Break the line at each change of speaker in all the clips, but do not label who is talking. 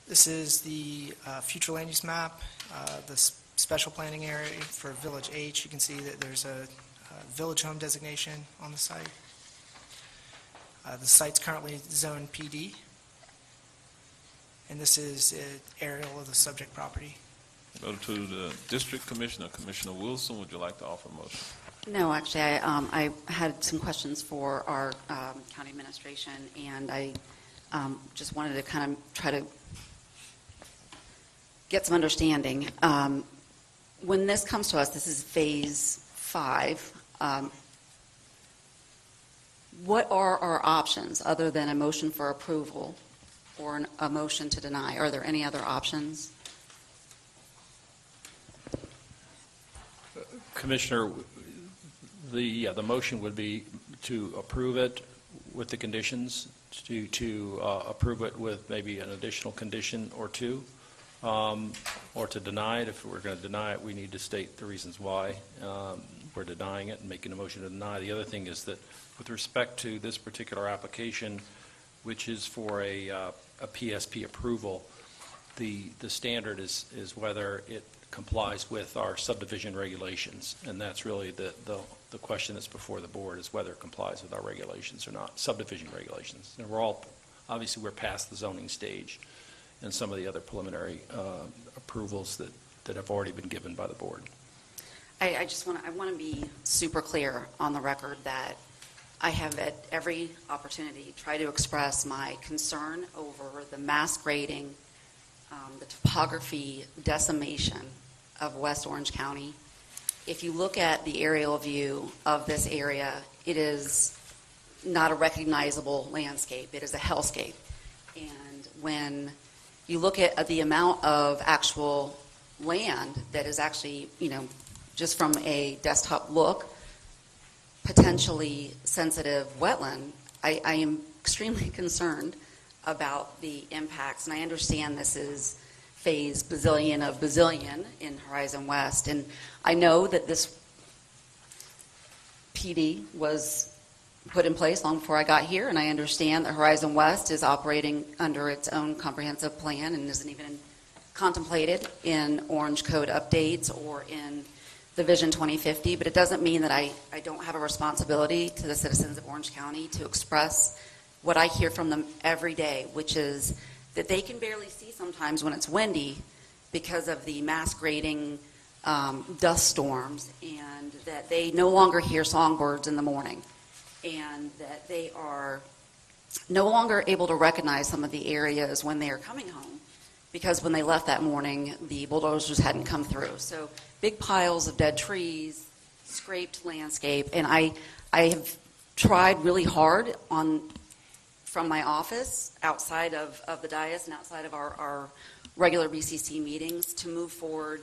This is the future land use map, the special planning area for Village H. You can see that there's a village home designation on the site. The site's currently zoned PD, and this is an aerial of the subject property.
Go to the district commissioner. Commissioner Wilson, would you like to offer a motion?
No, actually, I had some questions for our county administration, and I just wanted to kind of try to get some understanding. When this comes to us, this is phase 5. What are our options other than a motion for approval or a motion to deny? Are there any other options?
Commissioner, the motion would be to approve it with the conditions, to approve it with maybe an additional condition or two, or to deny it. If we're going to deny it, we need to state the reasons why we're denying it and making a motion to deny. The other thing is that with respect to this particular application, which is for a PSP approval, the standard is whether it complies with our subdivision regulations, and that's really the question that's before the board, is whether it complies with our regulations or not, subdivision regulations. And obviously we're past the zoning stage and some of the other preliminary approvals that have already been given by the board.
I want to be super clear on the record that I have at every opportunity tried to express my concern over the mass grading, the topography decimation of West Orange County. If you look at the aerial view of this area, it is not a recognizable landscape. It is a hellscape. And when you look at the amount of actual land that is actually, just from a desktop look, potentially sensitive wetland, I am extremely concerned about the impacts. And I understand this is phase bazillion of bazillion in Horizon West. And I know that this PD was put in place long before I got here, and I understand that Horizon West is operating under its own comprehensive plan and isn't even contemplated in Orange Code updates or in the Vision 2050, but it doesn't mean that I don't have a responsibility to the citizens of Orange County to express what I hear from them every day, which is that they can barely see sometimes when it's windy because of the mass grading dust storms, and that they no longer hear songbirds in the morning, and that they are no longer able to recognize some of the areas when they are coming home, because when they left that morning, the bulldozers hadn't come through. So big piles of dead trees, scraped landscape, and I have tried really hard from my office, outside of the dais and outside of our regular BCC meetings, to move forward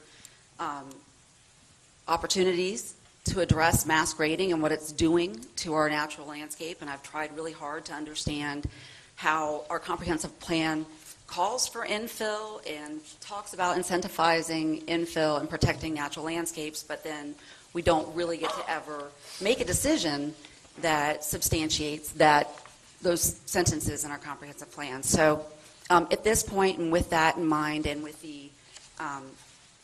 opportunities to address mass grading and what it's doing to our natural landscape. And I've tried really hard to understand how our comprehensive plan calls for infill and talks about incentivizing infill and protecting natural landscapes, but then we don't really get to ever make a decision that substantiates those sentences in our comprehensive plan. So at this point, and with that in mind, and with the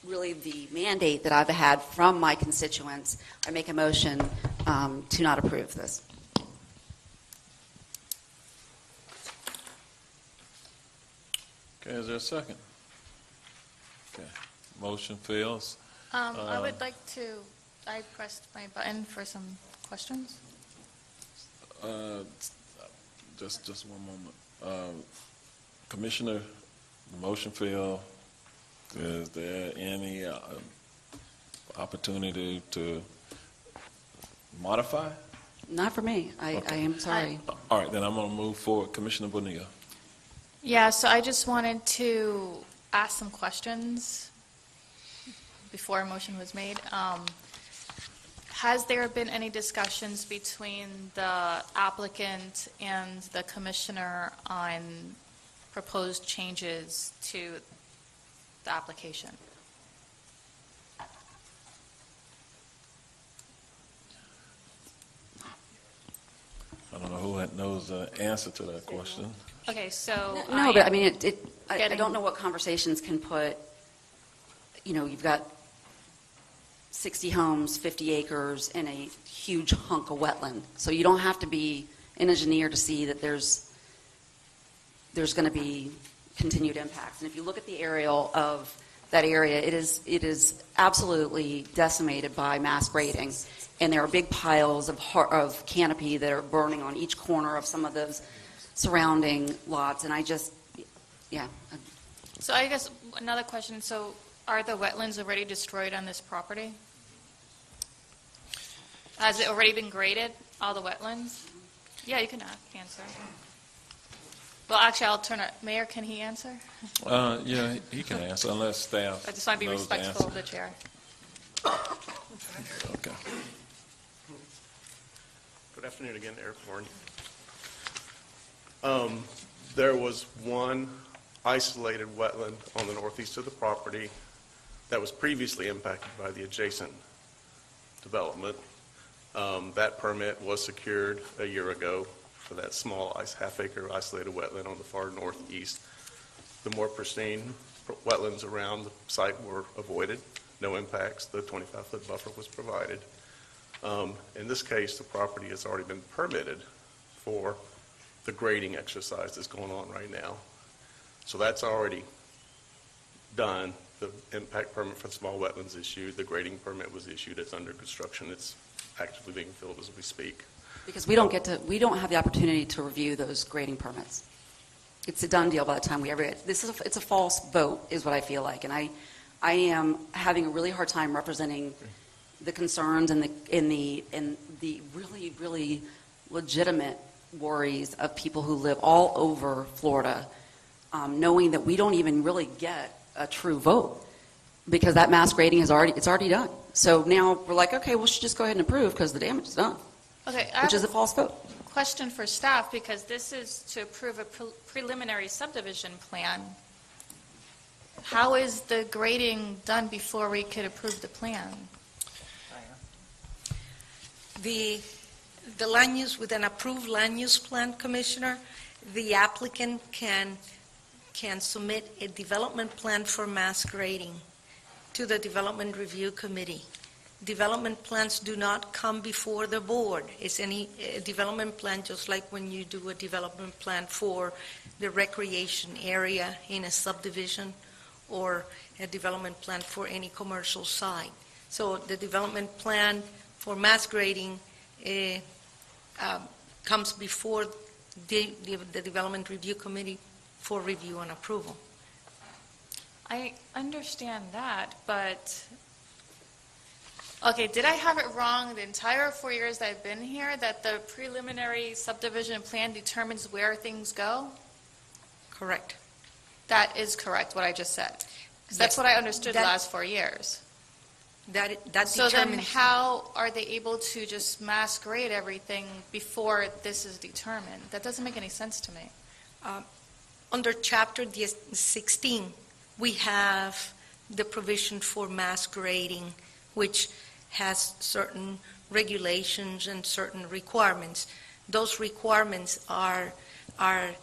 really the mandate that I've had from my constituents, I make a motion to not approve this.
Okay, is there a second? Okay, motion fails.
I would like to, I pressed my button for some questions.
Just one moment. Commissioner, the motion failed. Is there any opportunity to modify?
Not for me. I am sorry.
All right, then I'm going to move forward. Commissioner Bonilla.
Yeah, so I just wanted to ask some questions before a motion was made. Has there been any discussions between the applicant and the commissioner on proposed changes to the application?
I don't know who knows the answer to that question.
Okay, so
No, but I mean, I don't know what conversations can put, you've got 60 homes, 50 acres, and a huge hunk of wetland. So you don't have to be an engineer to see that there's going to be continued impacts. And if you look at the aerial of that area, it is absolutely decimated by mass grading. And there are big piles of canopy that are burning on each corner of some of those surrounding lots. And
So I guess another question, so are the wetlands already destroyed on this property? Has it already been graded, all the wetlands? Yeah, you can answer. Well, actually, I'll turn it, Mayor, can he answer?
Yeah, he can answer unless staff
I just want to be
knows the
respectful of
answer.
the chair.
Okay.
Good afternoon again, Eric Warren. There was one isolated wetland on the northeast of the property that was previously impacted by the adjacent development. That permit was secured a year ago for that small half-acre isolated wetland on the far northeast. The more pristine wetlands around the site were avoided. No impacts. The 25-foot buffer was provided. In this case, the property has already been permitted for the grading exercise that's going on right now. So that's already done. The impact permit for small wetlands issued. The grading permit was issued. It's under construction. It's actively being filled as we speak.
Because we don't have the opportunity to review those grading permits. It's a done deal by the time we ever get. It's a false vote, is what I feel like, and I am having a really hard time representing the concerns and the really, really legitimate worries of people who live all over Florida, knowing that we don't even really get a true vote because that mass grading it's already done. So now we're like, okay, we should just go ahead and approve because the damage is done,
Okay,
which is a false vote.
question for staff, because this is to approve a preliminary subdivision plan. How is the grading done before we could approve the plan?
The land use, with an approved land use plan, Commissioner, the applicant can submit a development plan for mass grading to the Development Review Committee. Development plans do not come before the board. It's a development plan, just like when you do a development plan for the recreation area in a subdivision or a development plan for any commercial site. So the development plan for mass grading comes before the Development Review Committee for review and approval.
I understand that, but, okay, did I have it wrong the entire 4 years that I've been here, that the preliminary subdivision plan determines where things go?
Correct.
That is correct, what I just said. 'Cause that's
Yes,
what I understood the
that-
last 4 years.
That
So then
determines.
how are they able to just mass grade everything before this is determined? That doesn't make any sense to me.
Under Chapter 16, we have the provision for mass grading, which has certain regulations and certain requirements. Those requirements are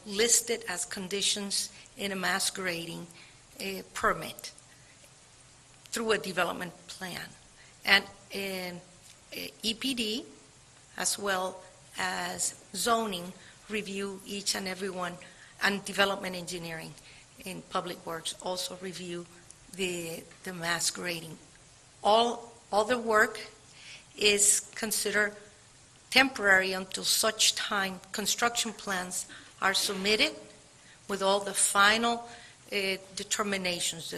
listed as conditions in a mass grading permit through a development plan. And in EPD, as well as zoning, review each and every one, and development engineering in public works also review the mass grading. All the work is considered temporary until such time construction plans are submitted with all the final determinations,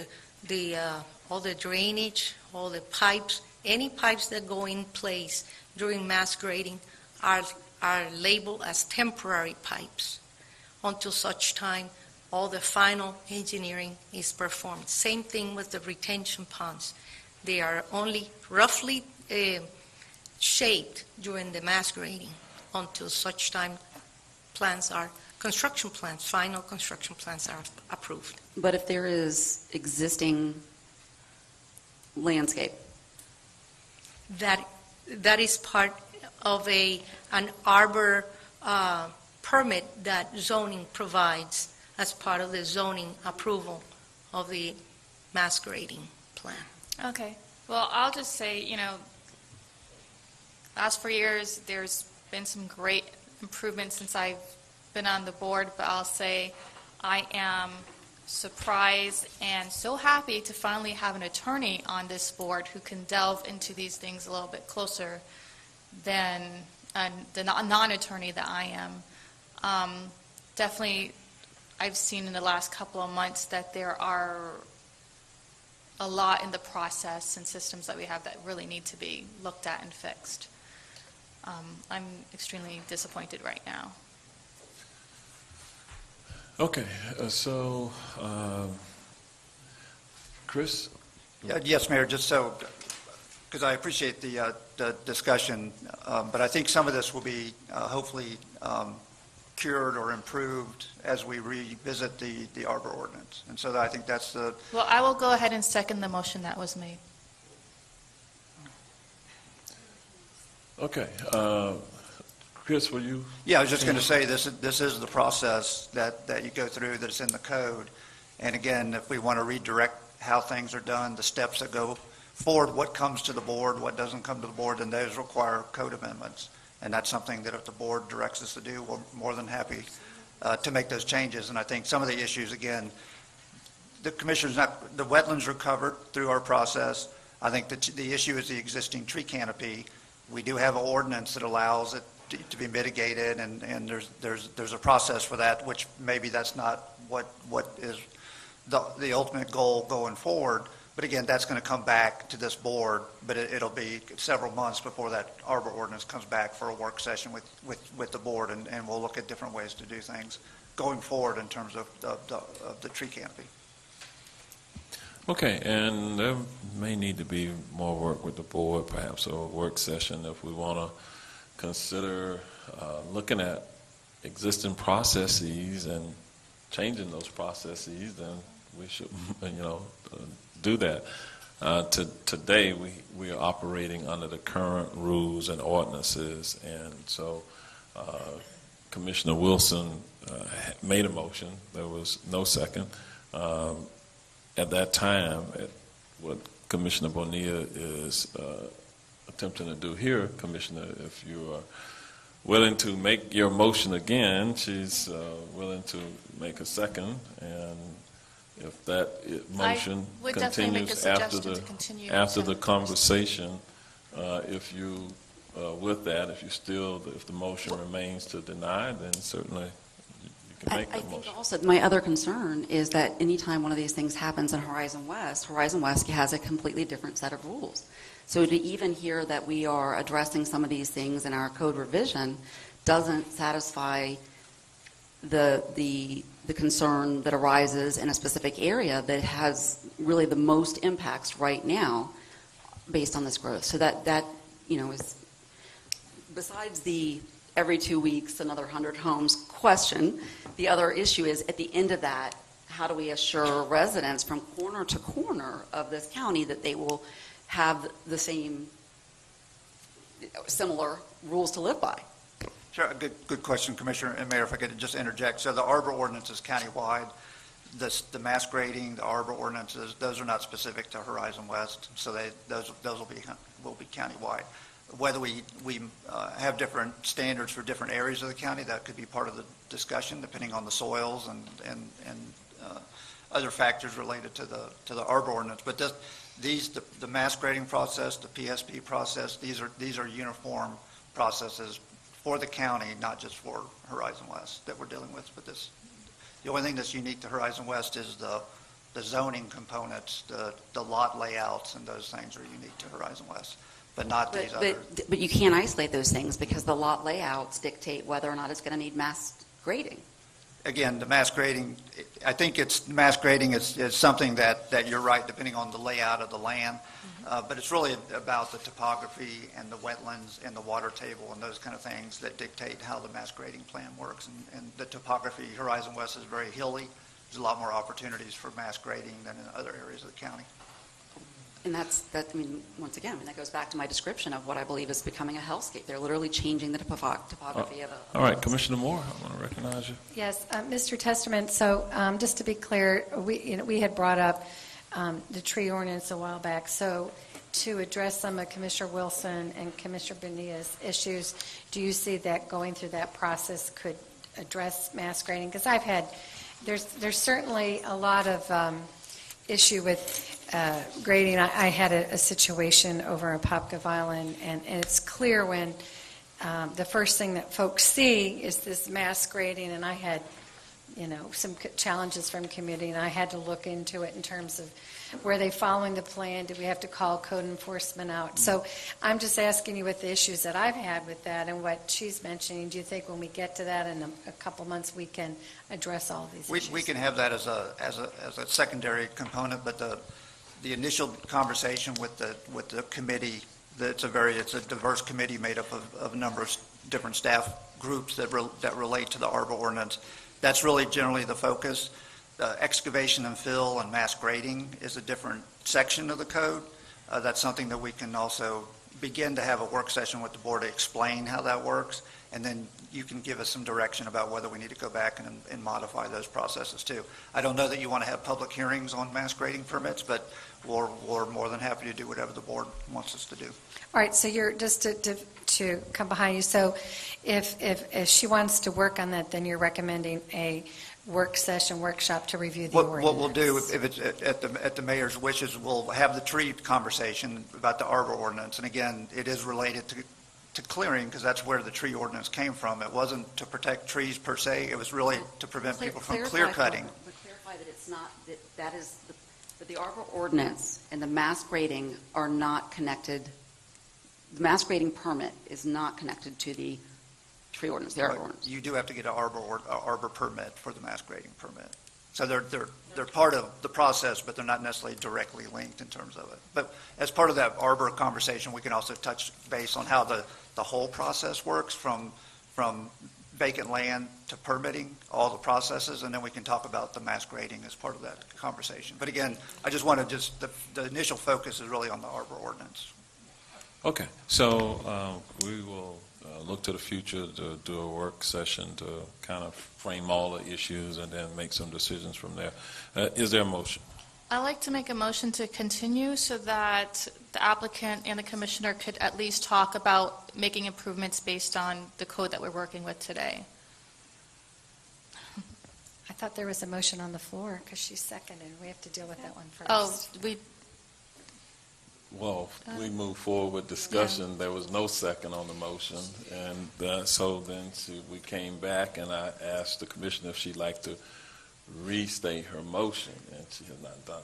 all the drainage, all the pipes, any pipes that go in place during mass grading are labeled as temporary pipes until such time all the final engineering is performed. Same thing with the retention ponds. They are only roughly shaped during the mass grading until such time construction plans, final construction plans are approved.
But if there is existing landscape,
That is part of an arbor permit that zoning provides as part of the zoning approval of the mass grading plan.
Okay. Well, I'll just say, last 4 years, there's been some great improvements since I've been on the board, but I'll say I am surprised and so happy to finally have an attorney on this board who can delve into these things a little bit closer than the non-attorney that I am. Definitely, I've seen in the last couple of months that there are a lot in the process and systems that we have that really need to be looked at and fixed. I'm extremely disappointed right now.
Okay, Chris?
Yes, Mayor, just so, because I appreciate the discussion, but I think some of this will be hopefully cured or improved as we revisit the arbor ordinance. And so I think that's the...
Well, I will go ahead and second the motion that was made.
Okay, Chris, will you?
Yeah, I was just going to say this is the process that you go through that's in the code. And again, if we want to redirect how things are done, the steps that go forward, what comes to the board, what doesn't come to the board, then those require code amendments. And that's something that if the board directs us to do, we're more than happy to make those changes. And I think some of the issues, again, the wetlands are covered through our process. I think that the issue is the existing tree canopy. We do have an ordinance that allows it to be mitigated, and there's a process for that, which maybe that's not what is the ultimate goal going forward. But again, that's going to come back to this board, but it'll be several months before that arbor ordinance comes back for a work session with the board, and we'll look at different ways to do things going forward in terms of the tree canopy.
Okay, and there may need to be more work with the board, perhaps a work session if we want to consider looking at existing processes and changing those processes, then we should, do that. Today, we are operating under the current rules and ordinances, and so Commissioner Wilson made a motion. There was no second. At that time, what Commissioner Bonilla is attempting to do here, Commissioner, if you are willing to make your motion again, she's willing to make a second, and if that motion continues after the conversation, if you if the motion remains to deny, then certainly you can make the motion.
I think also my other concern is that anytime one of these things happens in Horizon West has a completely different set of rules. So to even hear that we are addressing some of these things in our code revision doesn't satisfy the concern that arises in a specific area that has really the most impacts right now based on this growth. So that is, besides the every 2 weeks another 100 homes question, the other issue is at the end of that, how do we assure residents from corner to corner of this county that they will have the similar rules to live by?
Sure, good question, Commissioner and Mayor, if I could just interject. So the arbor ordinance is countywide. The mass grading, the arbor ordinances, those are not specific to Horizon West, so those will be countywide. Whether we have different standards for different areas of the county, that could be part of the discussion, depending on the soils and other factors related to the arbor ordinance. But the mass grading process, the PSP process, these are uniform processes for the county, not just for Horizon West that we're dealing with. But the only thing that's unique to Horizon West is the zoning components, the lot layouts, and those things are unique to Horizon West, but not these other.
But you can't isolate those things because the lot layouts dictate whether or not it's going to need mass grading.
Again, the mass grading, I think mass grading is something that you're right, depending on the layout of the land. But it's really about the topography and the wetlands and the water table and those kind of things that dictate how the mass grading plan works. And the topography, Horizon West is very hilly. There's a lot more opportunities for mass grading than in other areas of the county.
And I mean, once again, I mean, that goes back to my description of what I believe is becoming a hellscape. They're literally changing the topography of a...
All right, Commissioner Moore, I want to recognize you.
Yes, Mr. Testerman, so just to be clear, we had brought up the tree ordinance a while back. So to address some of Commissioner Wilson and Commissioner Bonilla's issues, do you see that going through that process could address mass grading? Because there's certainly a lot of issue with grading. I had a situation over in Popcove Island, and it's clear when the first thing that folks see is this mass grading, and I had, some challenges from community, and I had to look into it in terms of were they following the plan? Did we have to call code enforcement out? So I'm just asking you with the issues that I've had with that and what she's mentioning, do you think when we get to that in a couple months we can address all these issues?
We can have that as a secondary component, but the initial conversation with the committee, it's a diverse committee made up of a number of different staff groups that relate to the arbor ordinance. That's really generally the focus. Excavation and fill and mass grading is a different section of the code. That's something that we can also begin to have a work session with the board to explain how that works, and then you can give us some direction about whether we need to go back and modify those processes too. I don't know that you want to have public hearings on mass grading permits, but we're more than happy to do whatever the board wants us to do.
All right, so you're just to come behind you. So if she wants to work on that, then you're recommending a workshop to review the ordinance.
What we'll do, if it's at the mayor's wishes, we'll have the tree conversation about the arbor ordinance. And again, it is related to clearing, because that's where the tree ordinance came from. It wasn't to protect trees per se. It was really to prevent people from clear cutting.
But clarify that it's not, that the arbor ordinance and the mass grading are not connected. The mass grading permit is not connected to the tree ordinance, the arbor ordinance.
You do have to get an arbor permit for the mass grading permit. So they're part of the process, but they're not necessarily directly linked in terms of it. But as part of that arbor conversation, we can also touch base on how the whole process works from vacant land to permitting, all the processes, and then we can talk about the mass grading as part of that conversation. But again, I just want to the initial focus is really on the arbor ordinance.
Okay, so we will look to the future to do a work session to kind of frame all the issues and then make some decisions from there. Is there a motion?
I'd like to make a motion to continue so that the applicant and the commissioner could at least talk about making improvements based on the code that we're working with today.
I thought there was a motion on the floor because she's seconded. We have to deal with that one first.
Oh,
Well, we moved forward with discussion. There was no second on the motion. And so then we came back and I asked the commissioner if she'd like to restate her motion, and she has not done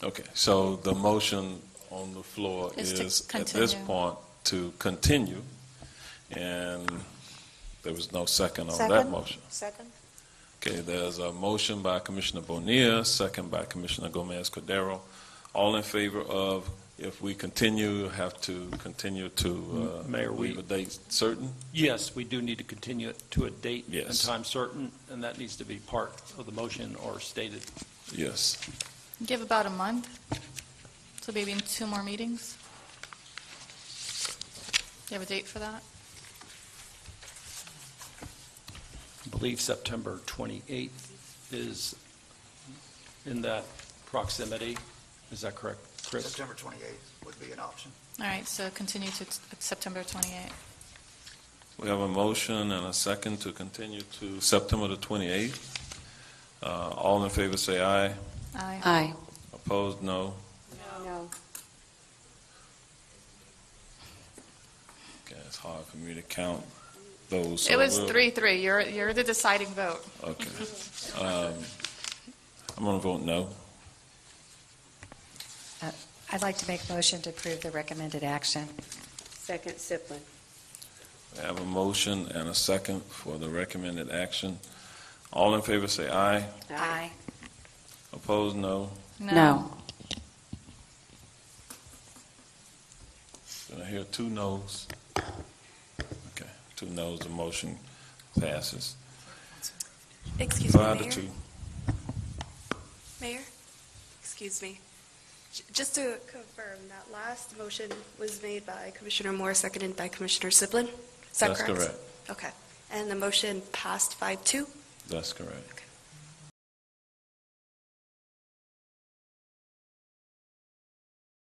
that. Okay, so the motion on the floor is at this point to continue, and there was no second on that motion.
Second.
Okay, there's a motion by Commissioner Bonilla, second by Commissioner Gomez-Cordero. All in favor of, if we have to continue to
Mayor,
leave a date certain?
Yes, we do need to continue it to a date and
Yes.
time certain, and that needs to be part of the motion or stated.
Yes.
give about a month, so maybe in 2 more meetings. Do you have a date for that?
I believe September 28th is in that proximity. Is that correct, Chris?
September 28th would be an option.
All right, so continue to September 28th.
We have a motion and a second to continue to September the 28th. All in favor say aye.
Aye.
Aye.
Opposed, no.
No.
Okay, it's hard for me to count those.
It was 3-3. You're the deciding vote.
Okay. I'm going to vote no.
I'd like to make a motion to approve the recommended action.
Second, Siplin.
We have a motion and a second for the recommended action. All in favor say aye.
Aye.
Opposed, no.
No.
Did I hear 2 noes? Okay, 2 noes, the motion passes.
Excuse me,
5 to
Mayor.
2.
Mayor? Excuse me. Just to confirm, that last motion was made by Commissioner Moore, seconded by Commissioner Siblin? Is that
That's correct.
Okay. And the motion passed 5-2?
That's correct.
Okay.